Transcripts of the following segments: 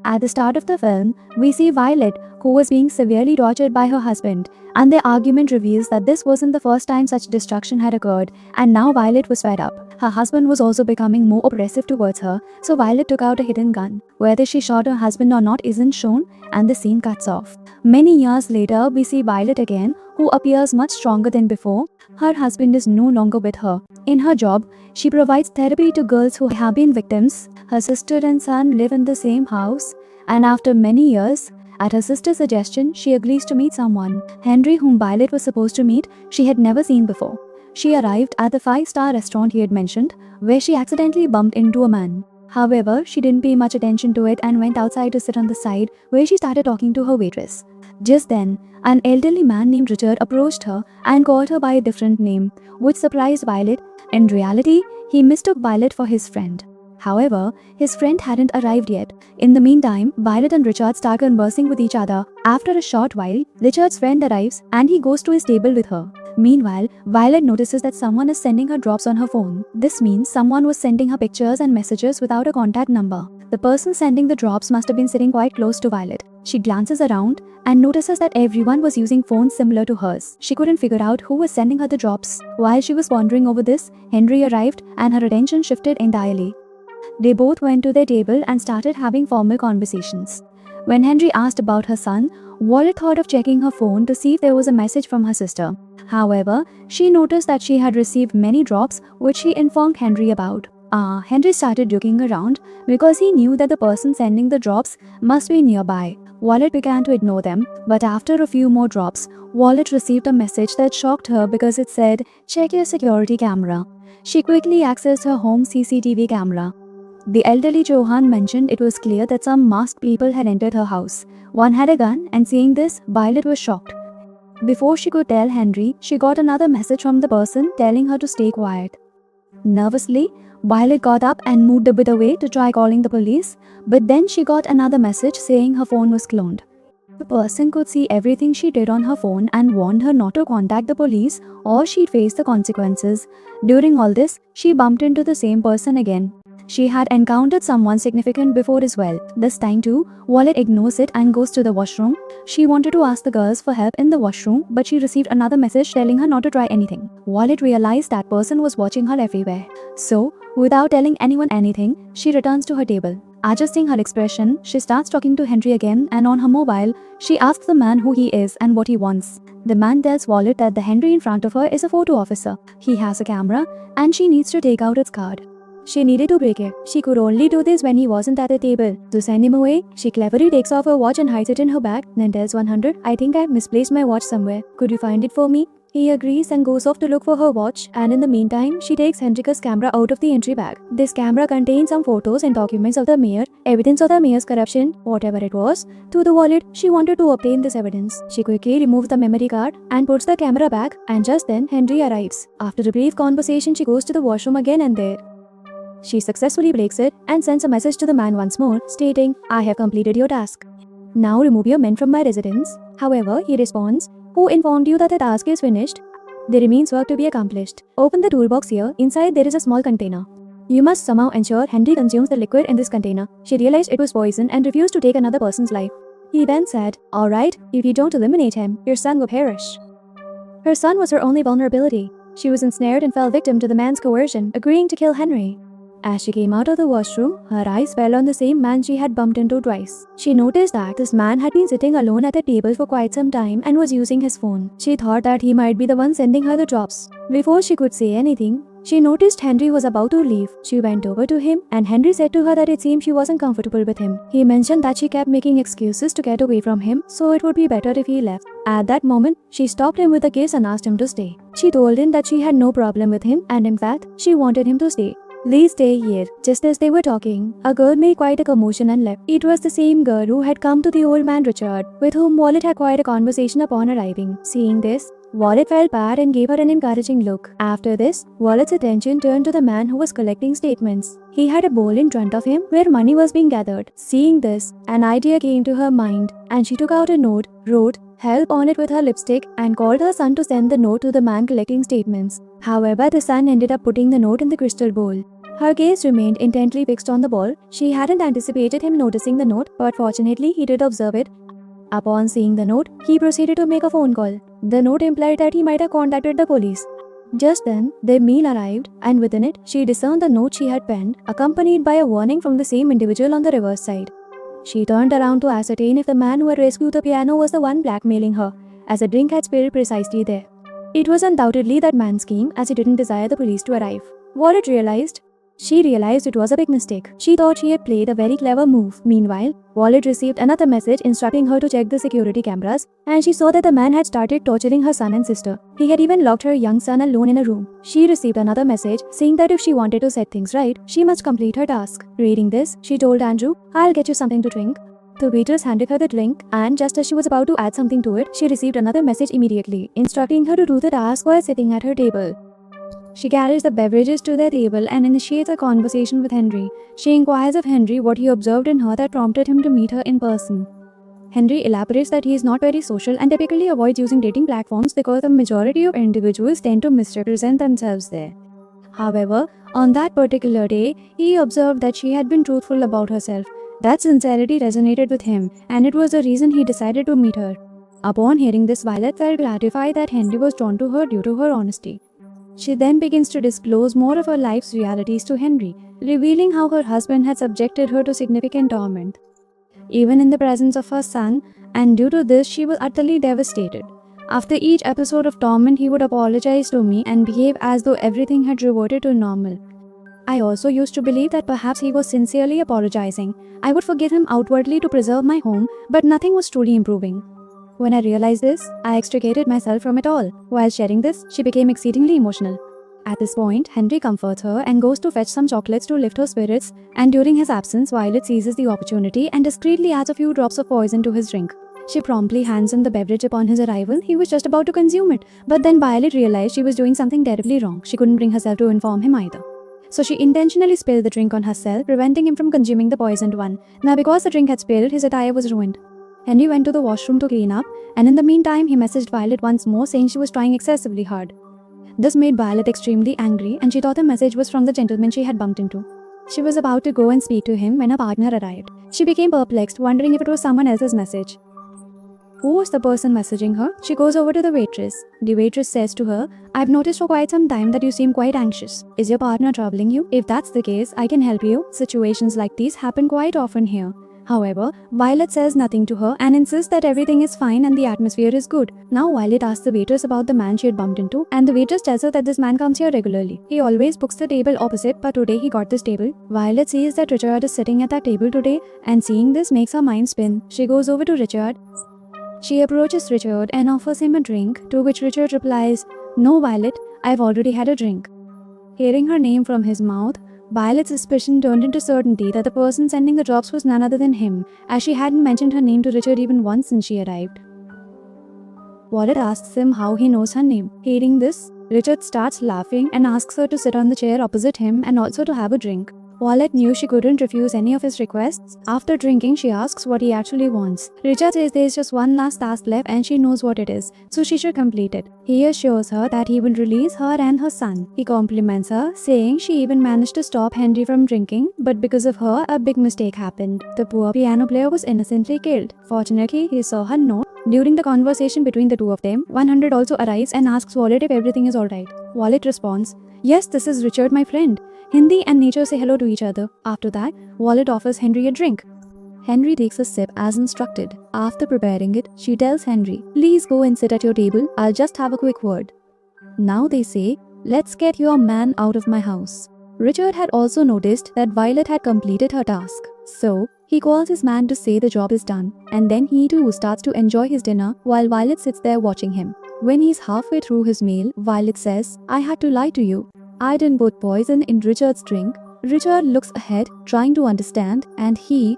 At the start of the film, we see Violet, who was being severely tortured by her husband, and their argument reveals that this wasn't the first time such destruction had occurred, and now Violet was fed up. Her husband was also becoming more oppressive towards her, so Violet took out a hidden gun. Whether she shot her husband or not isn't shown, and the scene cuts off. Many years later, we see Violet again, who appears much stronger than before. Her husband is no longer with her. In her job, she provides therapy to girls who have been victims. Her sister and son live in the same house, and after many years, at her sister's suggestion, she agrees to meet someone. Henry, whom Violet was supposed to meet, she had never seen before. She arrived at the 5-star restaurant he had mentioned, where she accidentally bumped into a man. However, she didn't pay much attention to it and went outside to sit on the side, where she started talking to her waitress. Just then, an elderly man named Richard approached her and called her by a different name, which surprised Violet. In reality, he mistook Violet for his friend. However, his friend hadn't arrived yet. In the meantime, Violet and Richard start conversing with each other. After a short while, Richard's friend arrives and he goes to his table with her. Meanwhile, Violet notices that someone is sending her drops on her phone. This means someone was sending her pictures and messages without a contact number. The person sending the drops must have been sitting quite close to Violet. She glances around and notices that everyone was using phones similar to hers. She couldn't figure out who was sending her the drops. While she was pondering over this, Henry arrived and her attention shifted entirely. They both went to their table and started having formal conversations. When Henry asked about her son, Violet thought of checking her phone to see if there was a message from her sister. However, she noticed that she had received many drops, which she informed Henry about. Henry started looking around because he knew that the person sending the drops must be nearby. Violet began to ignore them, but after a few more drops, Violet received a message that shocked her because it said, "Check your security camera." She quickly accessed her home CCTV camera. The elderly Johan mentioned it was clear that some masked people had entered her house. One had a gun, and seeing this, Violet was shocked. Before she could tell Henry, she got another message from the person telling her to stay quiet. Nervously, Violet got up and moved a bit away to try calling the police, but then she got another message saying her phone was cloned. The person could see everything she did on her phone and warned her not to contact the police or she'd face the consequences. During all this, she bumped into the same person again. She had encountered someone significant before as well. This time too, Violet ignores it and goes to the washroom. She wanted to ask the girls for help in the washroom, but she received another message telling her not to try anything. Violet realized that person was watching her everywhere. So, without telling anyone anything, she returns to her table. Adjusting her expression, she starts talking to Henry again, and on her mobile, she asks the man who he is and what he wants. The man tells Violet that the Henry in front of her is a photo officer. He has a camera, and she needs to take out its card. She needed to break it. She could only do this when he wasn't at the table. To send him away, she cleverly takes off her watch and hides it in her bag, then tells 100, "I think I've misplaced my watch somewhere. Could you find it for me?" He agrees and goes off to look for her watch, and in the meantime, she takes Henrika's camera out of the entry bag. This camera contains some photos and documents of the mayor, evidence of the mayor's corruption, whatever it was. To the wallet, she wanted to obtain this evidence. She quickly removes the memory card and puts the camera back, and just then, Henry arrives. After a brief conversation, she goes to the washroom again, and there she successfully breaks it and sends a message to the man once more, stating, "I have completed your task. Now remove your men from my residence." However, he responds, "Who informed you that the task is finished? There remains work to be accomplished. Open the toolbox here. Inside there is a small container. You must somehow ensure Henry consumes the liquid in this container." She realized it was poison and refused to take another person's life. He then said, "Alright, if you don't eliminate him, your son will perish." Her son was her only vulnerability. She was ensnared and fell victim to the man's coercion, agreeing to kill Henry. As she came out of the washroom, her eyes fell on the same man she had bumped into twice. She noticed that this man had been sitting alone at the table for quite some time and was using his phone. She thought that he might be the one sending her the drops. Before she could say anything, she noticed Henry was about to leave. She went over to him, and Henry said to her that it seemed she wasn't comfortable with him. He mentioned that she kept making excuses to get away from him, so it would be better if he left. At that moment, she stopped him with a kiss and asked him to stay. She told him that she had no problem with him, and in fact, she wanted him to stay. "Please stay here." Just as they were talking, a girl made quite a commotion and left. It was the same girl who had come to the old man Richard, with whom Violet had quite a conversation upon arriving. Seeing this, Violet felt bad and gave her an encouraging look. After this, Violet's attention turned to the man who was collecting statements. He had a bowl in front of him where money was being gathered. Seeing this, an idea came to her mind, and she took out a note, wrote "help" on it with her lipstick, and called her son to send the note to the man collecting statements. However, the son ended up putting the note in the crystal bowl. Her gaze remained intently fixed on the ball. She hadn't anticipated him noticing the note, but fortunately he did observe it. Upon seeing the note, he proceeded to make a phone call. The note implied that he might have contacted the police. Just then, their meal arrived, and within it, she discerned the note she had penned, accompanied by a warning from the same individual on the reverse side. She turned around to ascertain if the man who had rescued the piano was the one blackmailing her, as a drink had spilled precisely there. It was undoubtedly that man's scheme, as he didn't desire the police to arrive. She realized it was a big mistake. She thought she had played a very clever move. Meanwhile, Wallet received another message instructing her to check the security cameras, and she saw that the man had started torturing her son and sister. He had even locked her young son alone in a room. She received another message saying that if she wanted to set things right, she must complete her task. Reading this, she told Andrew, "I'll get you something to drink." The waitress handed her the drink, and just as she was about to add something to it, she received another message immediately, instructing her to do the task while sitting at her table. She carries the beverages to their table and initiates a conversation with Henry. She inquires of Henry what he observed in her that prompted him to meet her in person. Henry elaborates that he is not very social and typically avoids using dating platforms because the majority of individuals tend to misrepresent themselves there. However, on that particular day, he observed that she had been truthful about herself. That sincerity resonated with him, and it was the reason he decided to meet her. Upon hearing this, Violet felt gratified that Henry was drawn to her due to her honesty. She then begins to disclose more of her life's realities to Henry, revealing how her husband had subjected her to significant torment, even in the presence of her son, and due to this she was utterly devastated. After each episode of torment, he would apologize to me and behave as though everything had reverted to normal. I also used to believe that perhaps he was sincerely apologizing. I would forgive him outwardly to preserve my home, but nothing was truly improving. When I realized this, I extricated myself from it all. While sharing this, she became exceedingly emotional. At this point, Henry comforts her and goes to fetch some chocolates to lift her spirits, and during his absence, Violet seizes the opportunity and discreetly adds a few drops of poison to his drink. She promptly hands him the beverage upon his arrival. He was just about to consume it, but then Violet realized she was doing something terribly wrong. She couldn't bring herself to inform him either. So she intentionally spilled the drink on herself, preventing him from consuming the poisoned one. Now because the drink had spilled, his attire was ruined. Henry went to the washroom to clean up, and in the meantime, he messaged Violet once more saying she was trying excessively hard. This made Violet extremely angry, and she thought the message was from the gentleman she had bumped into. She was about to go and speak to him when her partner arrived. She became perplexed, wondering if it was someone else's message. Who was the person messaging her? She goes over to the waitress. The waitress says to her, "I've noticed for quite some time that you seem quite anxious. Is your partner troubling you? If that's the case, I can help you. Situations like these happen quite often here." However, Violet says nothing to her and insists that everything is fine and the atmosphere is good. Now Violet asks the waitress about the man she had bumped into, and the waitress tells her that this man comes here regularly. He always books the table opposite, but today he got this table. Violet sees that Richard is sitting at that table today, and seeing this makes her mind spin. She goes over to Richard. She approaches Richard and offers him a drink, to which Richard replies, "No, Violet, I've already had a drink." Hearing her name from his mouth, Violet's suspicion turned into certainty that the person sending the drops was none other than him, as she hadn't mentioned her name to Richard even once since she arrived. Violet asks him how he knows her name. Hearing this, Richard starts laughing and asks her to sit on the chair opposite him and also to have a drink. Violet knew she couldn't refuse any of his requests. After drinking, she asks what he actually wants. Richard says there is just one last task left and she knows what it is, so she should complete it. He assures her that he will release her and her son. He compliments her, saying she even managed to stop Henry from drinking, but because of her, a big mistake happened. The poor piano player was innocently killed. Fortunately, he saw her note. During the conversation between the two of them, 100 also arrives and asks Violet if everything is alright. Violet responds, "Yes, this is Richard, my friend." Hindi and nature say hello to each other. After that, Violet offers Henry a drink. Henry takes a sip as instructed. After preparing it, she tells Henry, "Please go and sit at your table, I'll just have a quick word." Now they say, "Let's get your man out of my house." Richard had also noticed that Violet had completed her task. So, he calls his man to say the job is done, and then he too starts to enjoy his dinner while Violet sits there watching him. When he's halfway through his meal, Violet says, "I had to lie to you. I didn't put poison in Richard's drink." Richard looks ahead, trying to understand, and he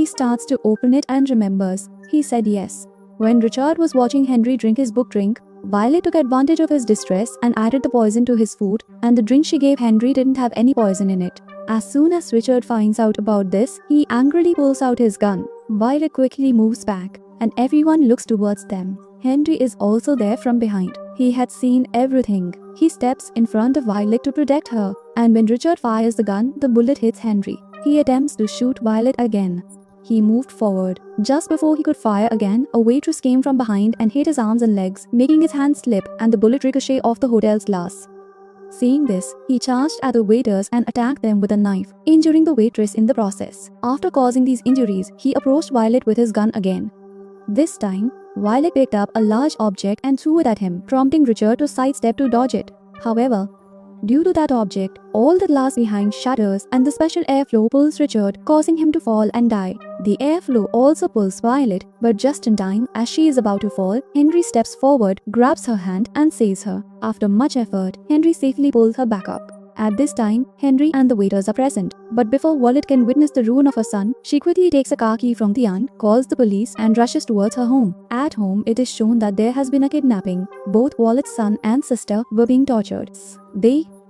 starts to open it and remembers. He said yes. When Richard was watching Henry drink his book drink, Violet took advantage of his distress and added the poison to his food, and the drink she gave Henry didn't have any poison in it. As soon as Richard finds out about this, he angrily pulls out his gun. Violet quickly moves back, and everyone looks towards them. Henry is also there from behind. He had seen everything. He steps in front of Violet to protect her, and when Richard fires the gun, the bullet hits Henry. He attempts to shoot Violet again. He moved forward. Just before he could fire again, a waitress came from behind and hit his arms and legs, making his hand slip and the bullet ricochet off the hotel's glass. Seeing this, he charged at the waiters and attacked them with a knife, injuring the waitress in the process. After causing these injuries, he approached Violet with his gun again. This time, Violet picked up a large object and threw it at him, prompting Richard to sidestep to dodge it. However, due to that object, all the glass behind shatters and the special airflow pulls Richard, causing him to fall and die. The airflow also pulls Violet, but just in time, as she is about to fall, Henry steps forward, grabs her hand and saves her. After much effort, Henry safely pulls her back up. At this time, Henry and the waiters are present. But before Violet can witness the ruin of her son, she quickly takes a car key from the aunt, calls the police and rushes towards her home. At home, it is shown that there has been a kidnapping. Both Violet's son and sister were being tortured.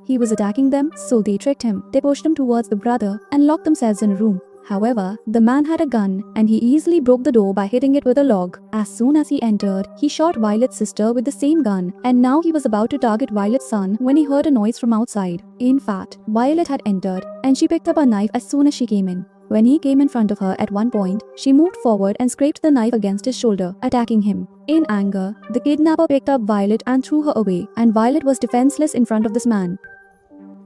He was attacking them, so they tricked him. They pushed him towards the brother and locked themselves in a room. However, the man had a gun and he easily broke the door by hitting it with a log. As soon as he entered, he shot Violet's sister with the same gun, and now he was about to target Violet's son when he heard a noise from outside. In fact, Violet had entered and she picked up a knife as soon as she came in. When he came in front of her at one point, she moved forward and scraped the knife against his shoulder, attacking him. In anger, the kidnapper picked up Violet and threw her away, and Violet was defenseless in front of this man.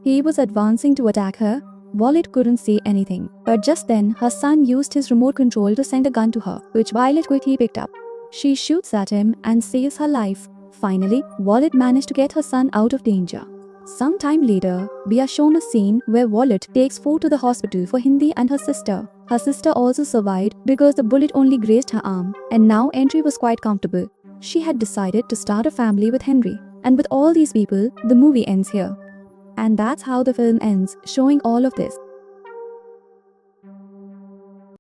He was advancing to attack her. Violet couldn't say anything, but just then her son used his remote control to send a gun to her, which Violet quickly picked up. She shoots at him and saves her life. Finally, Violet managed to get her son out of danger. Some time later, we are shown a scene where Violet takes food to the hospital for Hindi and her sister. Her sister also survived because the bullet only grazed her arm, and now Henry was quite comfortable. She had decided to start a family with Henry, and with all these people, the movie ends here. And that's how the film ends, showing all of this.